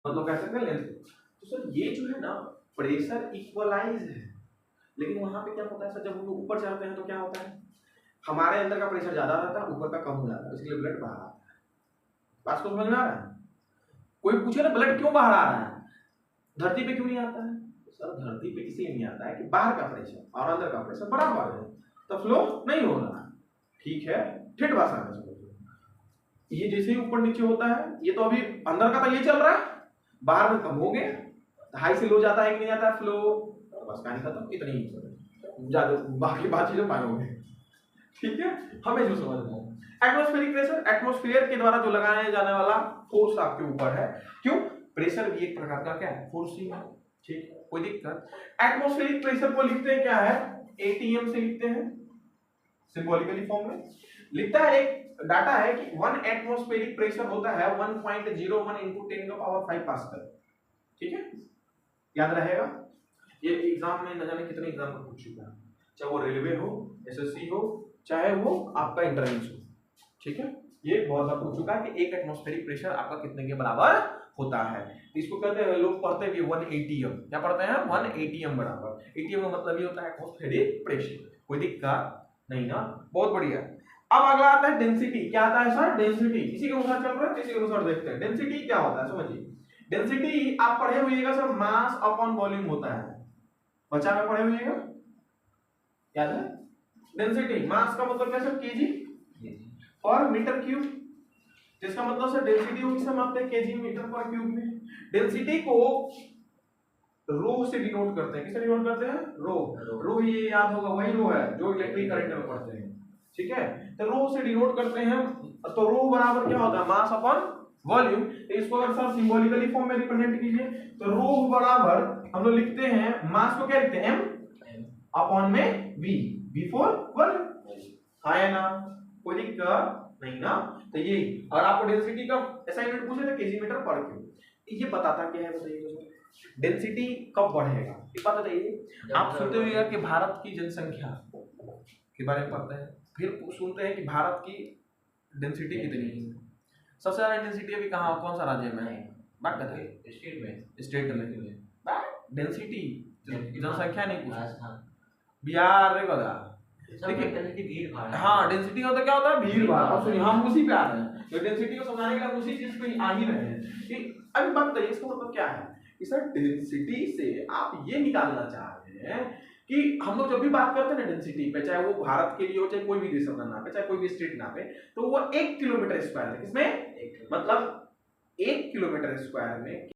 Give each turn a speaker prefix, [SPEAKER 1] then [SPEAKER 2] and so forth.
[SPEAKER 1] मतलब कह सकते हैं लेंथ। तो सर ये जो है ना प्रेशर इक्वलाइज है, लेकिन वहां पे क्या होता है सर, जब हम लोग ऊपर चढ़ते हैं तो क्या होता है, हमारे अंदर का प्रेशर ज्यादा रहता है, ऊपर का कम हो जाता है, इसलिए ब्लड बाहर आता है। बात को समझ में आ रहा है? कोई पूछे ना ब्लड क्यों बाहर आ रहा है, धरती पे क्यों नहीं आता है? सर धरती पे इसलिए नहीं आता है कि बाहर का प्रेशर और अंदर का प्रेशर बराबर है, तो फ्लो नहीं हो रहा है। ठीक है, ठेठ भाषा में समझो। ये जैसे ही ऊपर नीचे होता है, ये तो अभी अंदर का तो ये चल रहा है, बाहर में कम हो गया, हाई से लो जाता है कि नहीं जाता है फ्लो, बस कहानी खत्म। इतनी ही ज्यादा बाकी बात चीजें पाएंगे। ठीक है, हमें जो समझना है एटमॉस्फेरिक प्रेशर, एटमॉस्फेयर के द्वारा जो लगाया जाने वाला फोर्स आपके ऊपर है। क्यों? प्रेशर भी एक प्रकार का क्या है, फोर्स ही है। ठीक, कोई दिक्कत? एटमॉस्फेरिक प्रेशर को लिखते हैं क्या है, एटीएम से लिखते हैं, सिंबॉलिकली फॉर्म में लिखता है। एक डाटा है कि 1 एटमॉस्फेरिक प्रेशर होता है 1.01 into 10 का पावर 5 पास्कल। ठीक है, याद रहेगा। ये एग्जाम में न जाने कितने एग्जाम में पूछ चुका है, चाहे वो रेलवे हो, एसएससी हो, चाहे वो आपका इंटरव्यू हो। ठीक है, ये बहुत बार पूछ चुका है कि एक एटमॉस्फेरिक प्रेशर आपका कितने के बराबर होता है। तो इसको कहते हैं, लोग पढ़ते हैं 1 एटीएम। क्या पढ़ते हैं? 1 एटीएम बराबर। एटीएम का मतलब ये होता है एटमॉस्फेरिक प्रेशर। कोई दिक्कत नहीं ना? बहुत बढ़िया। अब अगला आता है डेंसिटी। क्या आता है सर? डेंसिटी। इसी के अनुसार चल रहा है, इसी के अनुसार देखते हैं डेंसिटी क्या होता है। समझिए, डेंसिटी आप पढ़े हुएगा सर, मास अपॉन वॉल्यूम होता है। बच्चा में पढ़े हुएगा, याद है? डेंसिटी मास का मतलब क्या सर? केजी पर मीटर क्यूब, जिसका मतलब सर डेंसिटी को किससे मापते हैं? केजी मीटर पर क्यूब में। डेंसिटी को रो से डिनोट करते हैं। किससे डिनोट करते हैं? रो ये याद होगा, वही रो है जो इलेक्ट्रिक करंट में पढ़ते हैं। ठीक है, तो रो से डिनोट करते हैं। तो रो बराबर क्या होता है? Mass upon volume. तो इसको अगर सर सिंबॉलिकली फॉर्म में रिप्रेजेंट कीजिए तो रो बराबर हम लोग लिखते हैं, मास को क्या लिखते हैं? m अपॉन में v फॉर वॉल्यूम। हाँ या ना? कोई दिक्कत नहीं ना? तो ये, और आपको डेंसिटी का असाइनमेंट पूछे थे केजी मीटर पर क्यूब, ये बताता क्या है बताइए तो। डेंसिटी कब बढ़ेगा ये बात बताइए। आप सुनते होंगे कि भारत की जनसंख्या के बारे में पढ़ते हैं, फिर सुनते हैं कि भारत की डेंसिटी कितनी है। सबसे ज्यादा डेंसिटी अभी कहाँ, कौन सा राज्य में है? बात बताइए। स्टेट में डेंसिटी जनसंख्या नहीं पूछा, बिहार रे बता। देखिए हाँ, डेंसिटी होता क्या होता है? भीड़ भाड़। अब सुनिए, हम उसी पे आ रहे हैं, तो डेंसिटी को समझाने के लिए उसी चीज पे आ ही रहे हैं कि अभी बात बताइए इसका मतलब क्या है कि सर डेंसिटी से आप ये निकालना चाह रहे हैं कि हम लोग जब भी बात करते हैं ना डेंसिटी पे, चाहे वो भारत के लिए हो, चाहे कोई भी देश का नापे, चाहे कोई भी स्टेट नापे, तो वो 1 किलोमीटर स्क्वायर है। किसमें? मतलब 1 किलोमीटर स्क्वायर में